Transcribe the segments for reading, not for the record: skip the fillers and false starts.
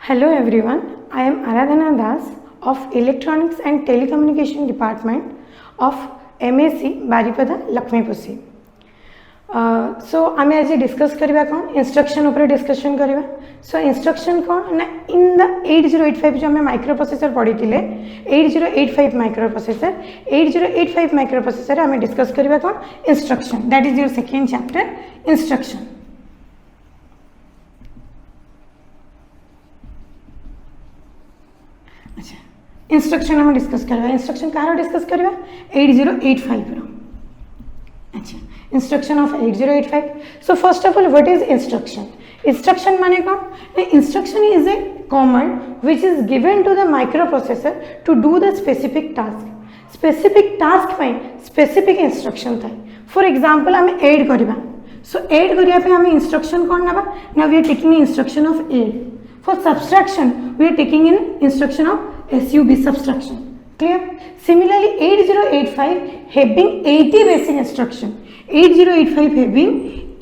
Hello everyone, I am Aradhana Das of Electronics and Telecommunication Department of MSc Baripada Lakshmipusi. So आम आज discuss करवा कौन instruction ऊपर discussion करवा. So instruction कौन ना इन द 8085 जो हमें माइक्रो प्रोसेसर पढ़ी थिले 8085 माइक्रो प्रोसेसर 8085 माइक्रो प्रोसेसर हमें डिस्कस करवा कौन instruction. That is your second chapter instruction. अच्छा इंस्ट्रक्शन हम डिस्कस करवा. इंस्ट्रक्शन कहाँ डिस्कस करवा 8085 रो. अच्छा instruction of 8085. So first of all what is instruction. Instruction माने कौन. Instruction is a command which is given to the microprocessor to do the specific task. Specific task पे specific instruction था. For example हम add करबा. सो add करिया पे हम instruction कौन नबा ना we are taking instruction of add. For subtraction, we are taking in instruction of SUB subtraction. Clear? Similarly, 8085 having 80 basic instruction. 8085 having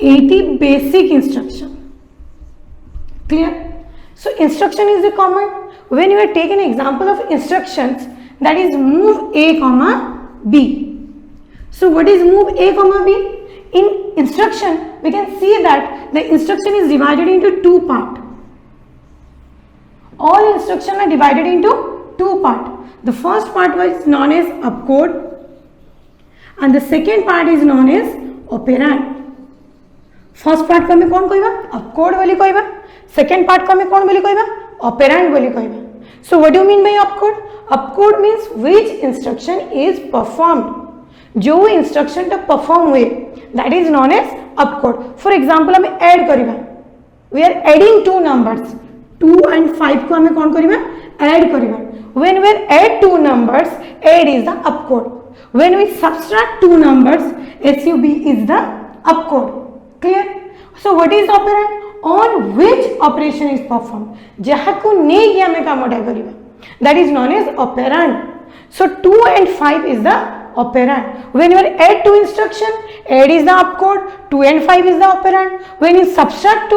80 basic instruction. Clear? So instruction is a command. When you are taking an example of instructions, that is move A comma B. So what is move A comma B? In instruction, we can see that the instruction is divided into two parts. All instructions are divided into two parts. The first part was known as opcode and the second part is known as operand. First part को हमें कौन कहबा opcode बोली कहबा. Second part को हमें कौन बोली कहबा operand बोली कहबा. So what do you mean by opcode? Opcode means which instruction is performed. जो instruction टा perform हुए that is known as opcode. For example हमें add करिबा. We are adding two numbers. 2 and 5 को हमें कौन करिबा ऐड करिबा. when we add two numbers add is the opcode. when we subtract two numbers SUB is the opcode. Clear? So what is operand? on which operation is performed. जहाँ को नहीं किया हमें कामोटा करिबा that is known as operand. So 2 and 5 is the operand. when you add two instruction add is the opcode. 2 and 5 is the operand. when you subtract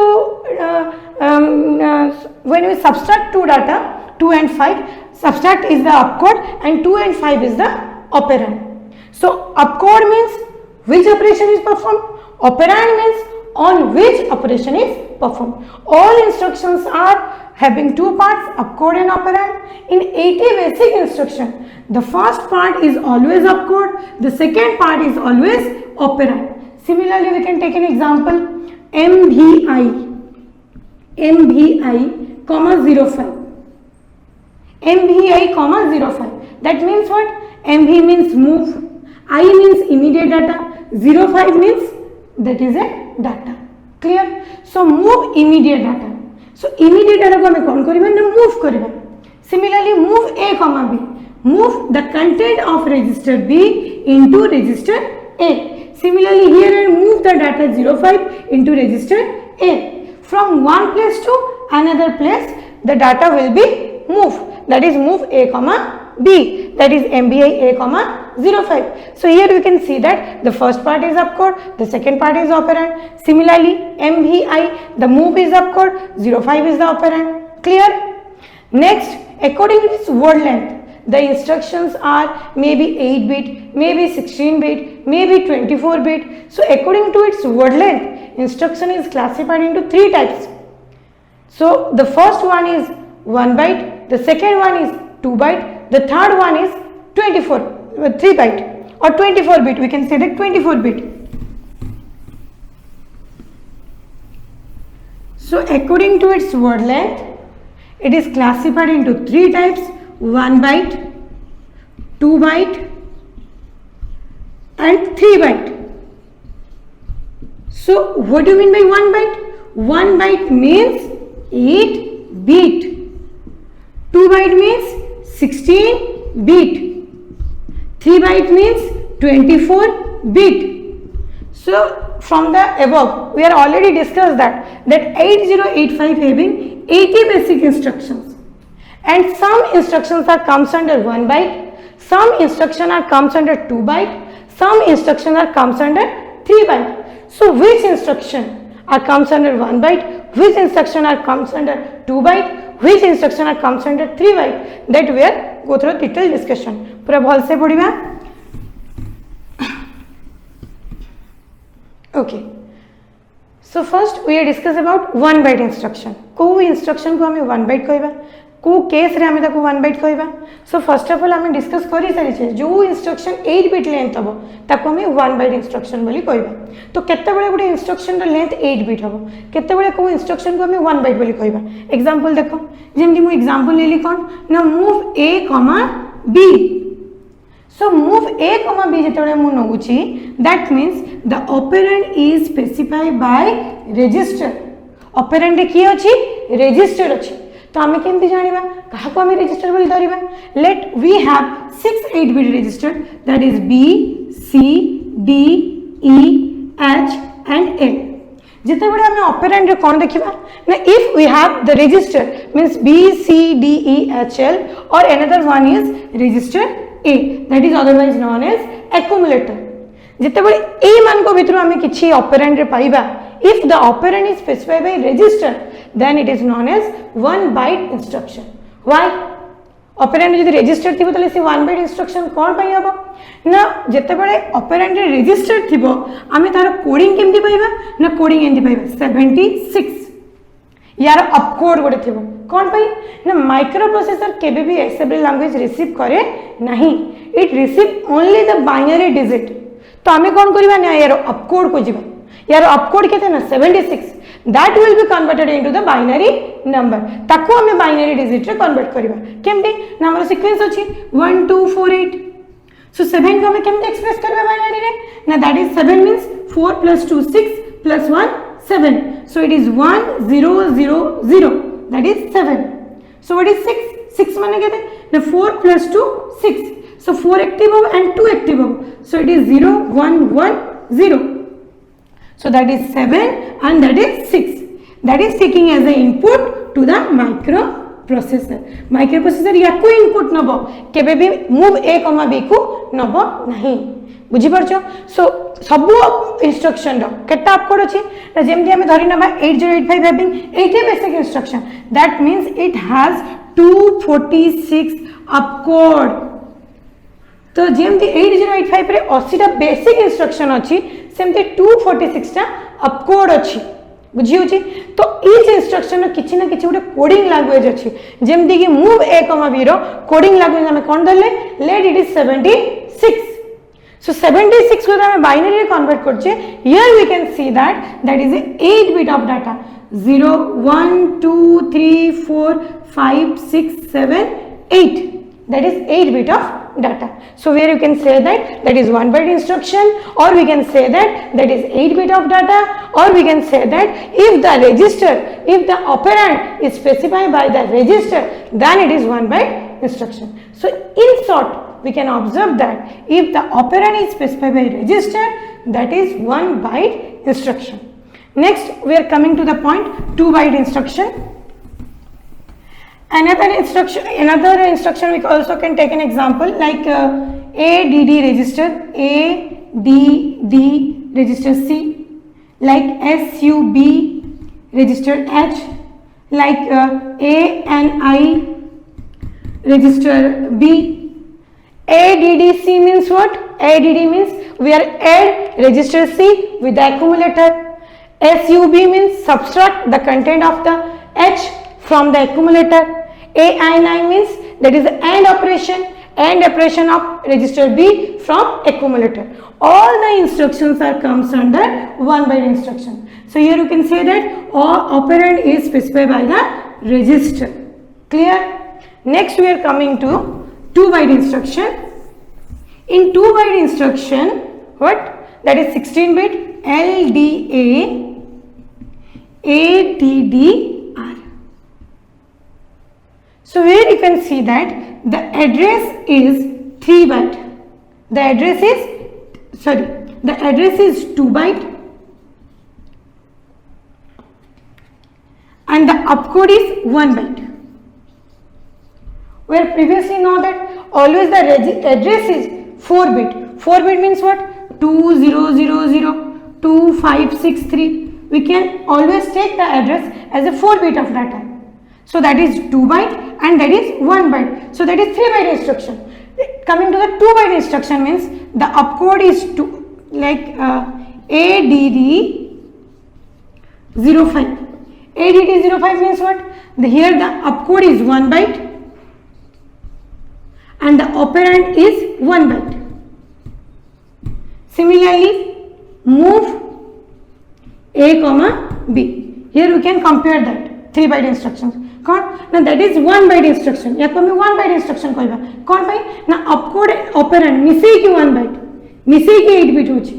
when we subtract two data 2 and 5 subtract is the opcode and 2 and 5 is the operand. So opcode means which operation is performed. Operand means on which operation is performed. All instructions are having two parts opcode and operand. In 80 basic instruction the first part is always opcode, the second part is always operand. Similarly we can take an example MVI comma 05. MVI comma 05. That means what? MV means move, I means immediate data, 05 means that is a data. Clear? So move immediate data. So immediate data को हमें कौन करिबा ना move करिबा. Similarly move A comma B. Move the content of register B into register A. Similarly here I move the data 05 into register A. From one place to another place the data will be moved. That is move A comma B. That is MVI A comma 05. So here you can see that the first part is opcode, the second part is operand. Similarly MVI the move is opcode, 05 is the operand. Clear? Next, according to its word length the instructions are maybe 8 bit, maybe 16 bit, maybe 24 bit. So according to its word length instruction is classified into three types. So the first one is 1 byte, the second one is 2 byte, the third one is 3 byte or 24 bit. We can say that 24 bit. So according to its word length it is classified into three types: 1 byte, 2 byte and 3 byte. So what do you mean by 1 byte? 1 byte means 8 bit. 2 byte means 16 bit. 3 byte means 24 bit. So from the above we are already discussed that 8085 having 80 basic instructions and some instructions are comes under 1 byte, some instruction are comes under 2 byte, some instruction are comes under 3 byte. So which instruction are comes under 1 byte, which instruction are comes under 2 byte, which instruction are comes under 3 byte that we are go through detailed discussion पूरा भल से पढ़िबा okay so first we discuss about 1 byte instruction को instruction को हमें 1 byte कहबा को case रे हमें ताको 1 byte कहबा सो फर्स्ट ऑफ ऑल हमें डिस्कस करि सारी छे जो इंस्ट्रक्शन 8 बिट लेंथ हबो ताको हमें 1 byte इंस्ट्रक्शन बोली कहबा तो केते बेले गुटे इंस्ट्रक्शन रो लेंथ 8 बिट हबो केते बेले को इंस्ट्रक्शन को हमें 1 byte बोली कहबा एग्जांपल देखो जेमति मु एग्जांपल लेली कोन ना move a b so move a b जेते मु नउची that means the operand is specified by register operand की अछि रजिस्टर अछि तो आम केमती जानिबा कहा को आम रजिस्टर बोली धरिबा let we have 6 8 bit register that is b c d e h and l जिते बड़े हमें ऑपरेंड रे कोन देखिबा ना if we have the register means b c d e h l और another one is register a that is otherwise known as accumulator जिते बड़े ए मान को भितर हमें किछि ऑपरेंड रे पाइबा if the operand is specified by register then it is known as 1 byte instruction why operand जदि register थिबो तले से 1 byte instruction कोन पई हबो ना जते बळे operand रे register थिबो आमे तार कोडिंग केमति पाइबा ना कोडिंग एंती पाइबा 76 यार अपकोड गोटे थिबो कोन पई ना माइक्रो प्रोसेसर केबे भी असेंबली लैंग्वेज रिसीव करे नहीं it receive only the binary digit तो आमे कोन करबा ना यार अपकोड को जिबा यार अपकोड केते ना 76 that will be converted into the binary number ताको हमें बाइनरी डिजिट रे कन्वर्ट करबा केमते ना हमर सीक्वेंस अछि 1 2 4 8 सो 7 को हमें केमते एक्सप्रेस करबा बाइनरी रे ना that is 7 means 4 + 2 6 + 1 7 so it is 1 0 0 0 that is 7 so what is 6 माने केते ना 4 + 2 6 so 4 एक्टिव हो and 2 एक्टिव हो so it is 0 1 1 0 so that is 7 and that is 6 that is taking as the input to the microprocessor याको input नबो केबे भी move a b को नबो नहीं बुझी परछो सो सब इंस्ट्रक्शन रो केटा अपकोड अछि त जेमति हमें धरि नबा 8085 having 80 basic instruction that means it has 246 अपकोड तो जेमति 8085 रे 80 टा बेसिक इंस्ट्रक्शन अछि सेमते 246 टा अपकोड अछि बुझी होची तो इच इंस्ट्रक्शन रो किछि ना किछि उडे कोडिंग लैंग्वेज अछि जेमति कि मूव a b रो कोडिंग लैंग्वेज हमें कोन दले लेट इट इज 76 so 76 को हमें बाइनरी रे कन्वर्ट करछे here we can see that is a 8 bit of data 0 1 2 3 4 5 6 7 8 that is 8 bit of data so where you can say that is 1 byte instruction or we can say that is 8 bit of data or we can say that if the operand is specified by the register then it is 1 byte instruction so in short we can observe that if the operand is specified by register that is 1 byte instruction next we are coming to the point 2 byte instruction another instruction we also can take an example like ADD register ADD register C like SUB register H like ANI register B ADDC means what ADD means we are add register C with the accumulator SUB means subtract the content of the H from the accumulator ANI means that is the AND operation of register B from accumulator all the instructions are comes under 1 byte instruction so here you can say that operand is specified by the register clear next we are coming to 2 byte instruction in 2 byte instruction what that is 16 bit LDA ADDR so here you can see that the address is 3 byte the address is 2 byte and the opcode is 1 byte where previously know that always the address is 4 bit 4 bit means what 2000 2563 we can always take the address as a 4 bit of data So that is 2 byte and that is 1 byte. So that is 3 byte instruction. Coming to the 2 byte instruction means the opcode is ADD 05. ADD 05 means what? Here the opcode is 1 byte and the operand is 1 byte. Similarly, move A comma B. Here we can compare that 3 byte instructions. Now that is 1 byte instruction. या को हमें 1 byte instruction कहबा. कौन भाई ना opcode operand मिसे की 1 byte मिसे की 8 bit होची.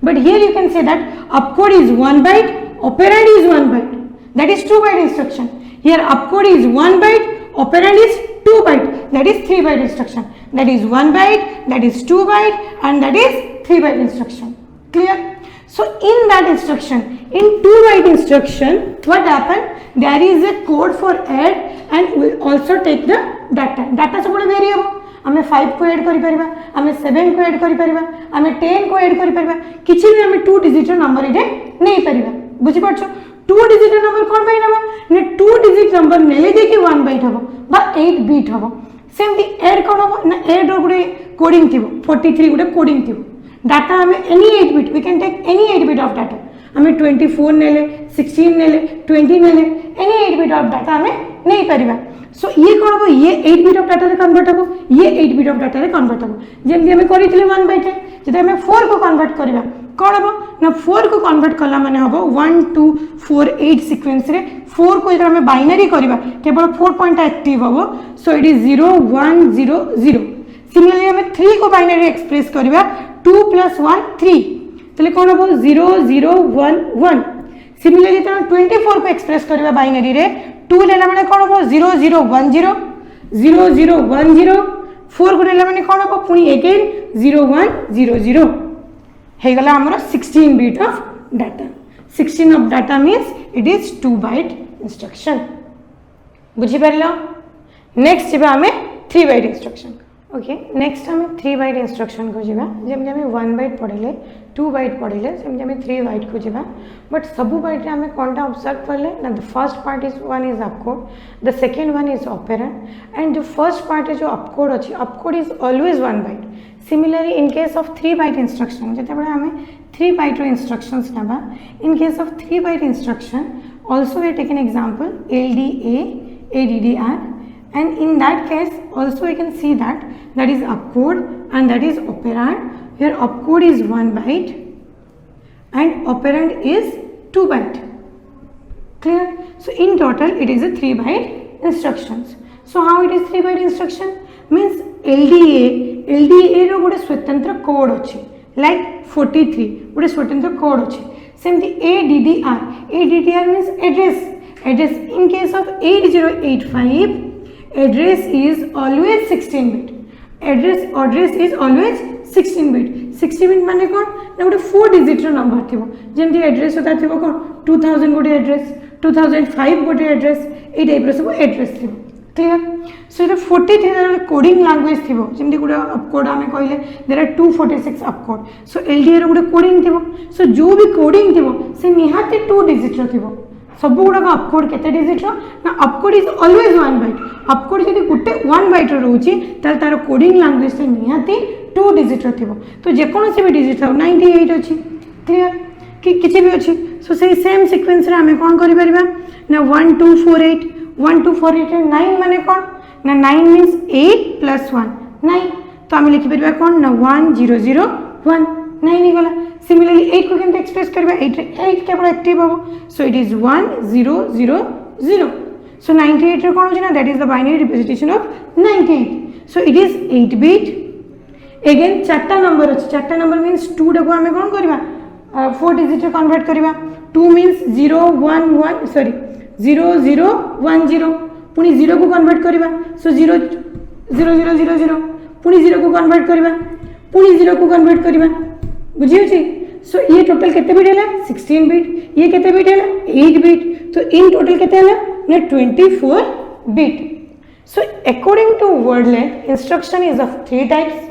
But here you can say that opcode is 1 byte, operand is 1 byte. That is 2 byte instruction. Here opcode is 1 byte, operand is 2 byte. That is 3 byte instruction. That is 1 byte, that is 2 byte, and that is 3 byte instruction. Clear? So in that instruction, in 2 byte instruction, what happened? There is a code for add and will also take the data. Data सब बड़े vary होगा. हमें 5 को add करी परिबा, हमें 7 को add करी परिबा, हमें 10 को add करी परिबा. किसी भी हमें 2 digit number इधे नहीं परिबा. बुझी पड़छो? 2 digit number कौन भाई नबा? ने 2 digit number नेले दे कि 1 byte हबो, बा 8 bit हबो. Same the add कौन हबो? ना add और गुड़े coding थीबो, 43 गुड़े coding थीबो. Data हमें any 8 bit, we can take any 8 bit of data. हमें 24 नेले, 16 नेले, 20 नेले, any 8 bit of data हमें नहीं परिबा. So ये कौन हबो? ये 8 bit of data रे convert हबो, ये 8 bit of data रे convert हबो. जेमती हमें करी थिले 1 byte रे, जेते हमें 4 को convert करिबा. कौन हबो? ना 4 को convert कला माने हबो 1 2 4 8 sequence रे 4 को जेते हमें binary करिबा, केवल 4 point active हबो. So it is 0 1 0 0. Similarly हमें 3 को binary express करिबा 2 plus 1 3. तले कौन हबो 0 0 1 1. Similarly तो 24 को express करिबा binary रे 2 लेला माने कौन हबो 0 0 1 0 0 0 1 0. 4 को लेला माने कौन हबो पुनी again 0 1 0 0. हे गला हमरो 16 bit of data. 16 of data means it is 2 byte instruction. बुझी परलो? Next जिबा हमें 3 byte instruction. ओके नेक्स्ट हमें 3 byte instruction को जीवा जेमती हमें 1 byte पढ़ले 2 byte पढ़ले सेमती हमें 3 byte को जीवा बट सबु byte रे हमें कोनटा ऑब्जर्व करले ना the first part is one is opcode the second one is operand and the first part जो opcode अछि opcode is always 1 byte. Similarly in case of 3 byte instruction जते बडा हमें 3 byte रो instructions नबा in case of 3 byte instruction also we take an example LDA ADDR. And in that case also we can see that is opcode and that is operand. Here opcode is 1 byte and operand is 2 byte. Clear? So in total it is a 3 byte instructions. So how it is 3 byte instruction? Means LDA रो गोटे स्वतंत्र code अछि like 43 गोटे स्वतंत्र code अछि. Same the ADDR means address in case of 8085 address is always 16 bit. Address is always 16 bit. 16 bit माने कौन ना गोटे 4 digit रो नंबर थिबो जेमती एड्रेस होता थिबो कौन 2000 गोटे एड्रेस 2005 गोटे एड्रेस ए टाइप रो सब एड्रेस थिबो. क्लियर? सो ये 43 रो कोडिंग लैंग्वेज थिबो जेमती गोटे opcode हमें कहले there are 246 opcode. So LDA रो गोटे कोडिंग थिबो. सो जो भी कोडिंग थिबो से निहाती 2 digit रो थिबो. सब गुड़ा opcode केते digit रो ना opcode is always 1 byte. opcode जदि गुटे 1 byte रो होची तार तार कोडिंग लैंग्वेज से निहाती 2 digit रो थिबो. तो जे कोनोसी भी digit थाउ 98 अछि. क्लियर? कि किछि भी अछि. सो से सेम सीक्वेंस रे हमें कोन करि परिबा ना 1 2 4 8 1 2 4 8 9 माने कोन ना 9 मींस 8 plus 1 9. तो हमें लिखि परिबा कोन ना 1 0 0 1 9 नि गला. Similarly 8 को केमते एक्सप्रेस करबा 8 केवल एक्टिव हो. सो इट इज 1 0 0 0. सो 98 रे कोन हो ना that is the binary representation of 98. So it is 8 bit. Again चारटा नंबर अछि. चारटा नंबर मींस 2 डको हमें कोन करबा 4 डिजिट रे कन्वर्ट करबा. 2 मींस 0 1 1 सॉरी 0 0 1 0 पुनी 0 को कन्वर्ट करबा. सो 0 0 0 0 0 पुनी 0 को कन्वर्ट करबा पुनी 0 को कन्वर्ट करबा. बुझियो छी. सो ये टोटल केते बिट हैला 16 बिट. ये केते बिट हैला 8 बिट. तो इन टोटल केते हैला ना 24 bit. So according to word length instruction is of 3 types.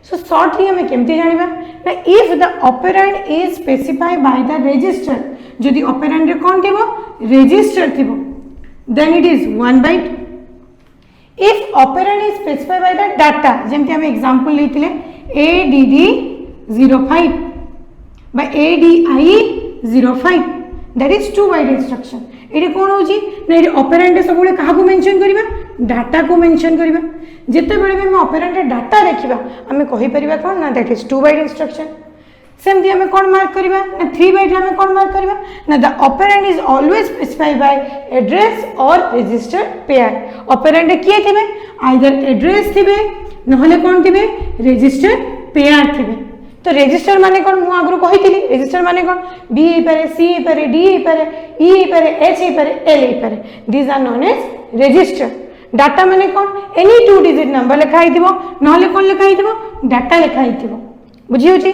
So shortly हमें केमती जानिबा ना if the operand is specified by the register जदि ऑपरेंड रे कोन थिबो रजिस्टर थिबो then it is 1 byte. If operand is specified by the data, जेमती आम एग्जांपल लेथिले ADD05 by ADI05, that is 2 byte instruction. एटी कौन होची ना एटी ऑपरेंड सब बेले काहा को मेंशन करिबा डाटा को मेंशन करिबा जेते बेले भी हम ऑपरेंड डाटा देखिबा हमें कहि परिबा कोन ना दैट इज 2 बाइट इंस्ट्रक्शन सेमती हमें कोन मार्क करिबा ना 3 बाइट हमें कोन मार्क करिबा ना the operand is always specified by address और रजिस्टर पेयर ऑपरेंड किए थिबे आइदर एड्रेस थिबे नहले कोन थिबे रजिस्टर पेयर थिबे तो रजिस्टर माने कोन मु आगरो कहितली रजिस्टर माने कोन बी हे पारे सी हे पारे डी हे पारे ई हे पारे एच हे पारे एल हे पारे these are known as register data माने कोन एनी 2 डिजिट नंबर लिखा हिथिबो नहले कोन लिखा हिथिबो डाटा लिखा हिथिबो बुझी होची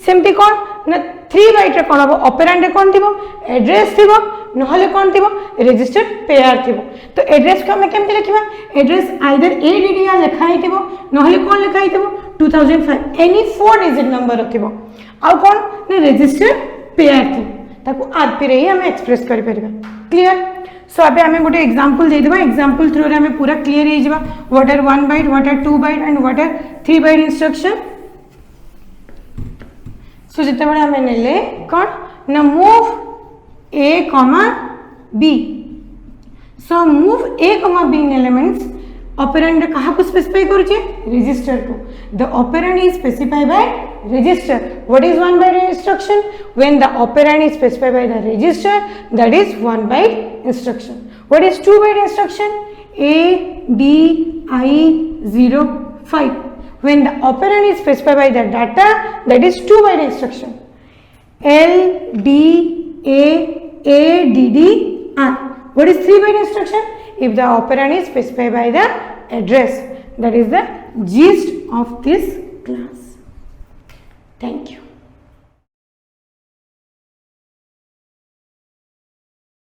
सेमती कोन ना 3 बाइट रे कोन हबो ऑपरेंड रे कोन थिबो एड्रेस थिबो नहले कोन थिबो रजिस्टर पेयर थिबो तो एड्रेस को हम केमते लिखिबा एड्रेस आइदर एडीडीआर लिखा हिथिबो नहले कोन लिखा हिथिबो 2005 एनी 4 डिजिट नंबर थिबो आ कोन ना रजिस्टर पेयर थी ताको आरपी रे ही हम एक्सप्रेस करि परिबा क्लियर सो अबे हमें गोटे एग्जांपल दे देबा एग्जांपल थ्रू रे हमें पूरा क्लियर हो जिबा what are 1 byte what are 2 byte and what are 3 byte instruction so जते बडे हमें नेले कोन ना move a comma b so move a comma b elements operand कहा को स्पेसिफाई करू छे रजिस्टर को the operand is specified by register what is 1 byte instruction when the operand is specified by the register that is 1 byte instruction what is 2 byte instruction a d I 05 when the operand is specified by the data that is 2 byte instruction l d a d r what is 3 byte instruction if the operand is specified by the address that is the gist of this class thank you